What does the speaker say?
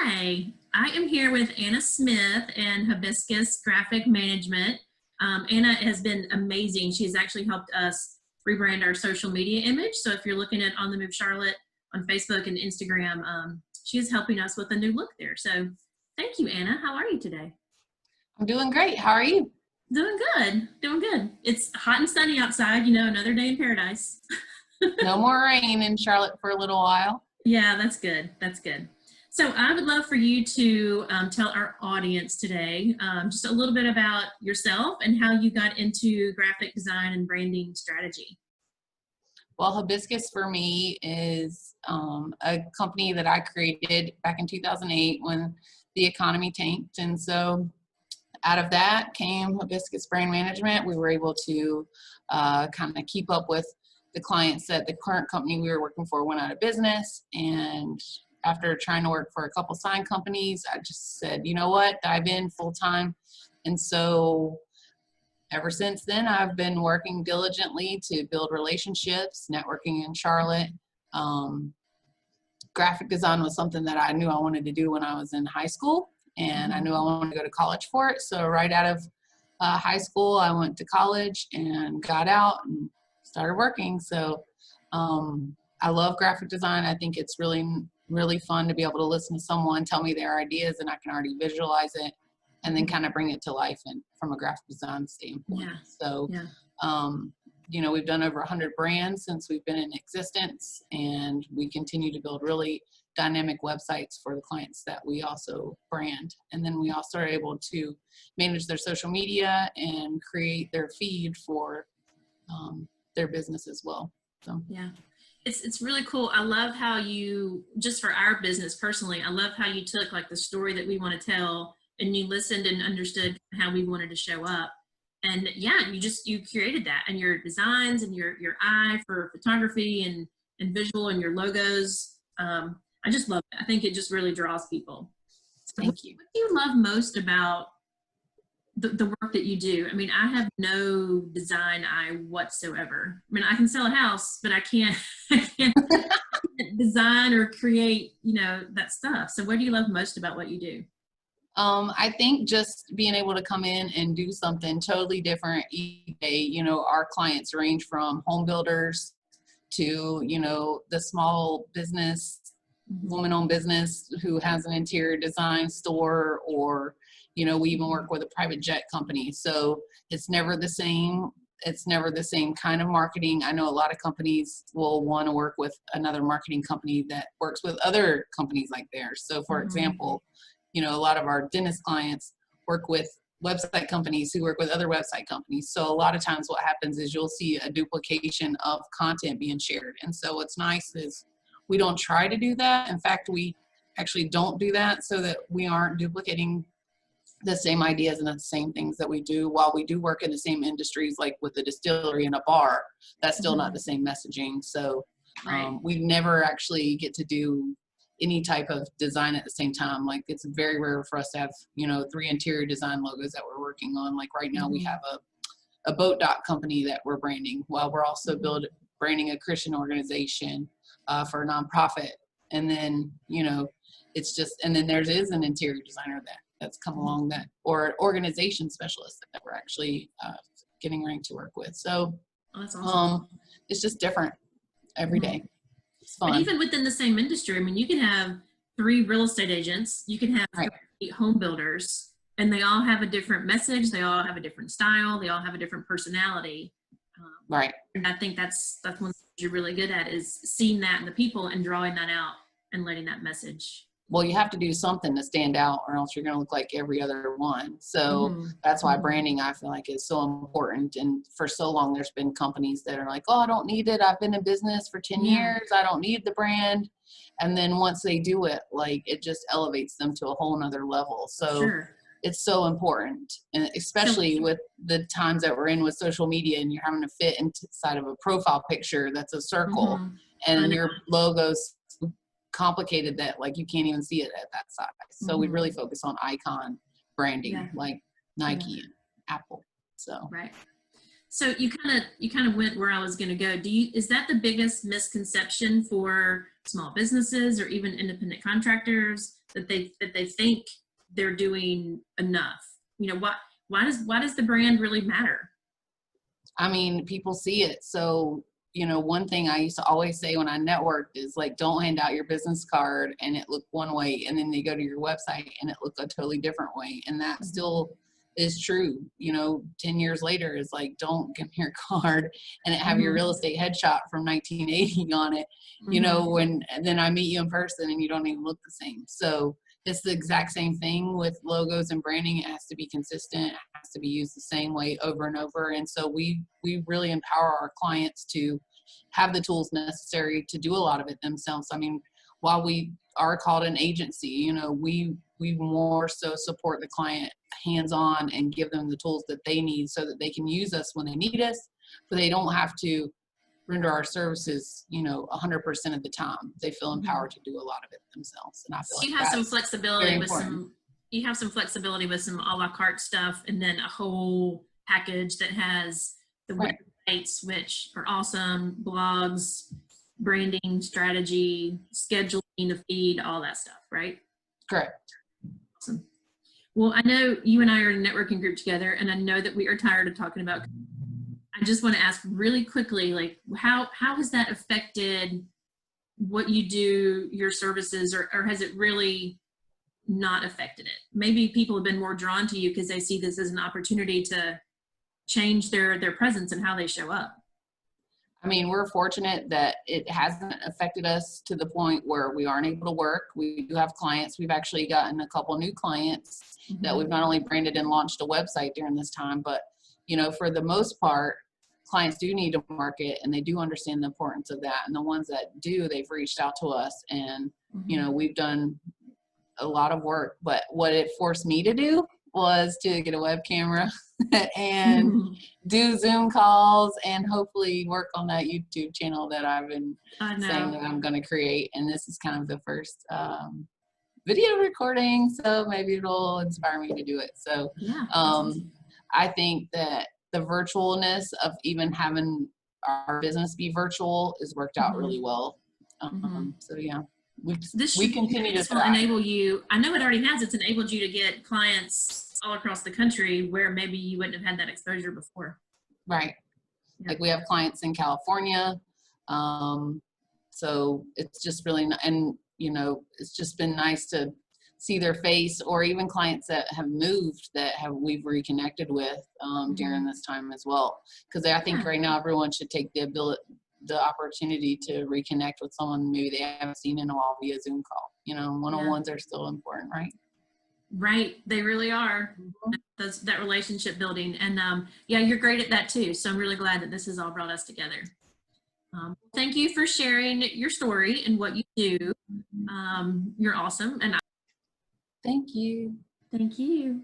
Hi, I am here with Anna Smith and Hibiscus Graphic Management. Anna has been amazing. She's actually helped us rebrand our social media image. So if you're looking at On the Move Charlotte on Facebook and Instagram, she is helping us with a new look there. So thank you, Anna. How are you today? I'm doing great. How are you? Doing good. Doing good. It's hot and sunny outside, you know, another day in paradise. No more rain in Charlotte for a little while. Yeah, that's good. That's good. So I would love for you to tell our audience today just a little bit about yourself and how you got into graphic design and branding strategy. Well, Hibiscus for me is a company that I created back in 2008 when the economy tanked. And so out of that came Hibiscus Brand Management. We were able to kind of keep up with the clients that the current company we were working for went out of business. And after trying to work for a couple sign companies, I just said, you know what, dive in full time. And so ever since then, I've been working diligently to build relationships, networking in Charlotte. Graphic design was something that I knew I wanted to do when I was in high school, and I knew I wanted to go to college for it. So right out of high school, I went to college and got out and started working. So I love graphic design. I think it's really fun to be able to listen to someone tell me their ideas, and I can already visualize it and then kind of bring it to life and from a graphic design standpoint. Yeah. So, you know, we've done over 100 brands since we've been in existence, and we continue to build really dynamic websites for the clients that we also brand. And then we also are able to manage their social media and create their feed for their business as well. So, yeah. It's really cool. I love how you, just for our business personally, I love how you took like the story that we want to tell and you listened and understood how we wanted to show up. And yeah, you created that, and your designs and your eye for photography and visual and your logos. I just love it. I think it just really draws people. So thank you. What do you love most about the work that you do? I mean, I have no design eye whatsoever. I mean, I can sell a house, but I can't design or create, you know, that stuff. So what do you love most about what you do? I think just being able to come in and do something totally different each day. You know, our clients range from home builders to, you know, the small business, woman-owned business who has an interior design store, or, you know, we even work with a private jet company. So it's never the same. It's never the same kind of marketing. I know a lot of companies will want to work with another marketing company that works with other companies like theirs. So for example, you know, a lot of our dentist clients work with website companies who work with other website companies. So a lot of times what happens is you'll see a duplication of content being shared. And so what's nice is we don't try to do that. In fact, we actually don't do that so that we aren't duplicating the same ideas and the same things that we do. While we do work in the same industries, like with a distillery and a bar, that's still not the same messaging. So we never actually get to do any type of design at the same time. Like, it's very rare for us to have, you know, 3 interior design logos that we're working on. Like right now we have a boat dock company that we're branding, while we're also branding a Christian organization for a nonprofit. And then, you know, it's just, and then there is an interior designer that's come along, that, or organization specialist that we're actually getting ready to work with. So that's awesome. It's just different every day. It's fun. But even within the same industry, I mean, you can have 3 real estate agents, you can have 3 home builders, and they all have a different message. They all have a different style. They all have a different personality. Right. And I think that's one thing you're really good at, is seeing that in the people and drawing that out and letting that message. Well, you have to do something to stand out, or else you're going to look like every other one. So that's why branding, I feel like, is so important. And for so long, there's been companies that are like, oh, I don't need it. I've been in business for 10 years. I don't need the brand. And then once they do it, like, it just elevates them to a whole nother level. So it's so important, and especially with the times that we're in with social media, and you're having to fit inside of a profile picture that's a circle, and your logo's complicated that, like, you can't even see it at that size. So we really focus on icon branding, like Nike and Apple. So So you kind of went where I was going to go. Is that the biggest misconception for small businesses or even independent contractors that they think they're doing enough? You know, why does the brand really matter? I mean, people see it. So, you know, one thing I used to always say when I networked is like, don't hand out your business card and it look one way, and then they go to your website and it look a totally different way. And that still is true. You know, 10 years later is like, don't give me your card and it have your real estate headshot from 1980 on it, you know, and then I meet you in person and you don't even look the same. So it's the exact same thing with logos and branding. It has to be consistent. It has to be used the same way over and over. And so we really empower our clients to have the tools necessary to do a lot of it themselves. I mean, while we are called an agency, you know, we more so support the client hands-on and give them the tools that they need so that they can use us when they need us, but they don't have to render our services, you know, 100% of the time. They feel empowered to do a lot of it themselves. And I feel So you like have some that's flexibility with important. you have some flexibility with some a la carte stuff, and then a whole package that has the Right. websites, which are awesome, blogs, branding, strategy, scheduling a feed, all that stuff, right? Correct. Awesome. Well, I know you and I are in a networking group together, and I know that we are tired of talking about. I just want to ask really quickly, like, how has that affected what you do, your services, or has it really not affected it? Maybe people have been more drawn to you because they see this as an opportunity to change their presence and how they show up. I mean, we're fortunate that it hasn't affected us to the point where we aren't able to work. We do have clients. We've actually gotten a couple new clients that we've not only branded and launched a website during this time, but, you know, for the most part, clients do need to market and they do understand the importance of that. And the ones that do, they've reached out to us and, you know, we've done a lot of work. But what it forced me to do was to get a web camera and do Zoom calls and hopefully work on that YouTube channel that I've been saying that I'm going to create. And this is kind of the first video recording, so maybe it'll inspire me to do it. So I think that the virtualness of even having our business be virtual has worked out really well. So yeah. We continue to thrive. Enable you. I know it already has. It's enabled you to get clients all across the country where maybe you wouldn't have had that exposure before. Right. Yeah. Like we have clients in California. So it's just really, and you know, it's just been nice to see their face, or even clients that have moved that we've reconnected with during this time as well. Because I think right now everyone should take the opportunity to reconnect with someone maybe they haven't seen in a while via Zoom call. You know, one-on-ones are still important, right? Right, they really are. That relationship building, and yeah, you're great at that too. So I'm really glad that this has all brought us together. Thank you for sharing your story and what you do. You're awesome, and thank you. Thank you.